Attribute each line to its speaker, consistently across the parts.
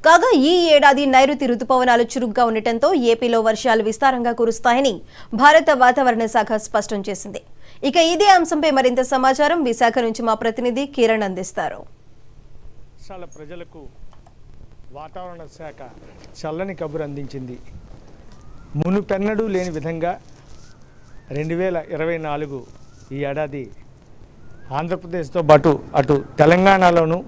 Speaker 1: కాగా ఈ ఏడాది నైరుతి రుతుపవనాలు చురుగ్గా ఉండటంతో ఏపీలో వర్షాలు విస్తారంగా కురుస్తాయని భారత వాతావరణ శాఖ స్పష్టం చేసింది. ఇక ఇదే అంశంపై మరింత సమాచారం విశాఖ నుంచి మా ప్రతినిధి కిరణ్ అందిస్తారు.
Speaker 2: ప్రజలకు వాతావరణ శాఖ చల్లని కబురు అందించింది. మునుపెన్నడూ లేని విధంగా 2024 ఈ ఏడాది ఆంధ్రప్రదేశ్తో పాటు అటు తెలంగాణలోనూ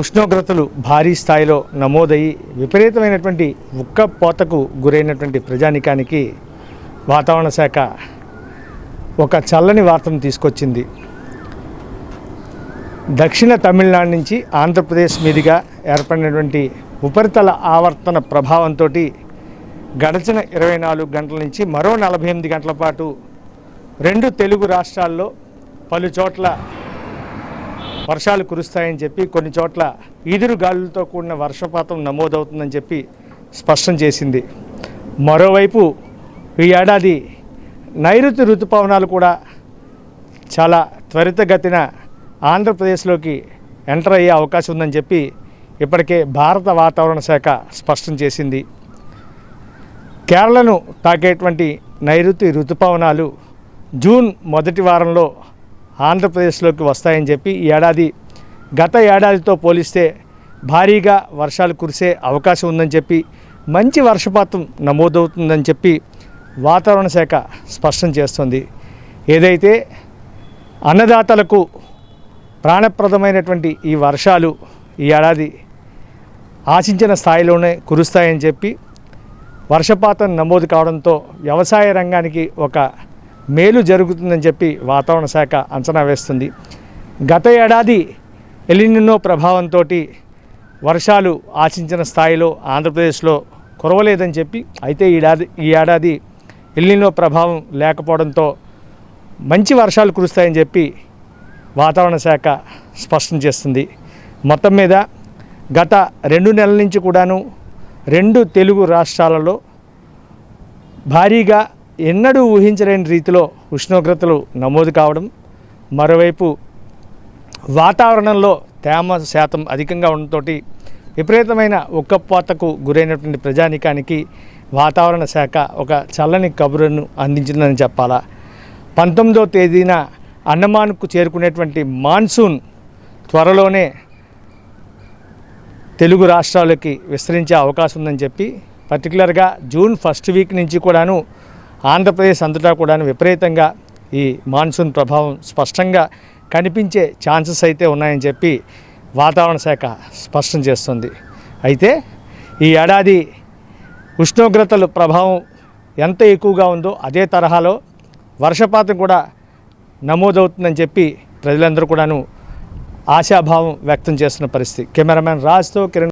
Speaker 2: ఉష్ణోగ్రతలు భారీ స్థాయిలో నమోదయ్యి విపరీతమైనటువంటి ఉక్కపోతకు గురైనటువంటి ప్రజానికానికి వాతావరణ శాఖ ఒక చల్లని వార్తను తీసుకొచ్చింది. దక్షిణ తమిళనాడు నుంచి ఆంధ్రప్రదేశ్ మీదుగా ఏర్పడినటువంటి ఉపరితల ఆవర్తన ప్రభావంతో గడిచిన 24 గంటల నుంచి మరో 48 గంటల పాటు 2 తెలుగు రాష్ట్రాల్లో పలు చోట్ల వర్షాలు కురుస్తాయని చెప్పి, కొన్ని చోట్ల ఈదురు గాలులతో కూడిన వర్షపాతం నమోదవుతుందని చెప్పి స్పష్టం చేసింది. మరోవైపు ఈ ఏడాది నైరుతి ఋతుపవనాలు కూడా చాలా త్వరితగతిన ఆంధ్రప్రదేశ్లోకి ఎంటర్ అయ్యే అవకాశం ఉందని చెప్పి ఇప్పటికే భారత వాతావరణ శాఖ స్పష్టం చేసింది. కేరళను తాకేటువంటి నైరుతి ఋతుపవనాలు జూన్ మొదటి వారంలో ఆంధ్రప్రదేశ్లోకి వస్తాయని చెప్పి ఈ ఏడాది గత ఏడాదితో పోలిస్తే భారీగా వర్షాలు కురిసే అవకాశం ఉందని చెప్పి, మంచి వర్షపాతం నమోదవుతుందని చెప్పి వాతావరణ శాఖ స్పష్టం చేస్తుంది. ఏదైతే అన్నదాతలకు ప్రాణప్రదమైనటువంటి ఈ వర్షాలు ఈ ఏడాది ఆశించిన స్థాయిలోనే కురుస్తాయని చెప్పి, వర్షపాతం నమోదు కావడంతో వ్యవసాయ రంగానికి ఒక మేలు జరుగుతుందని చెప్పి వాతావరణ శాఖ అంచనా వేస్తుంది. గత ఏడాది ఎలినినో ప్రభావంతో వర్షాలు ఆశించిన స్థాయిలో ఆంధ్రప్రదేశ్లో కురవలేదని చెప్పి, అయితే ఈ ఏడాది ఎలినినో ప్రభావం లేకపోవడంతో మంచి వర్షాలు కురుస్తాయని చెప్పి వాతావరణ శాఖ స్పష్టం చేస్తుంది. మొత్తం మీద గత 2 నెలల నుంచి కూడాను 2 తెలుగు రాష్ట్రాలలో భారీగా ఎన్నడూ ఊహించలేని రీతిలో ఉష్ణోగ్రతలు నమోదు కావడం, మరోవైపు వాతావరణంలో తేమ శాతం అధికంగా ఉండటంతో విపరీతమైన ఉక్కపోతకు గురైనటువంటి ప్రజానికానికి వాతావరణ శాఖ ఒక చల్లని కబురును అందించిందని చెప్పాలా. 19వ తేదీన అండమాన్కు చేరుకునేటువంటి మాన్సూన్ త్వరలోనే తెలుగు రాష్ట్రాలకి విస్తరించే అవకాశం ఉందని చెప్పి, పర్టికులర్గా జూన్ ఫస్ట్ వీక్ నుంచి కూడాను ఆంధ్రప్రదేశ్ అంతటా కూడాను విపరీతంగా ఈ మాన్సూన్ ప్రభావం స్పష్టంగా కనిపించే ఛాన్సెస్ అయితే ఉన్నాయని చెప్పి వాతావరణ శాఖ స్పష్టం చేస్తుంది. అయితే ఈ ఏడాది ఉష్ణోగ్రతల ప్రభావం ఎంత ఎక్కువగా ఉందో అదే తరహాలో వర్షపాతం కూడా నమోదవుతుందని చెప్పి ప్రజలందరూ కూడాను ఆశాభావం వ్యక్తం చేస్తున్న పరిస్థితి. కెమెరామెన్ రాజ్తో కిరణ్.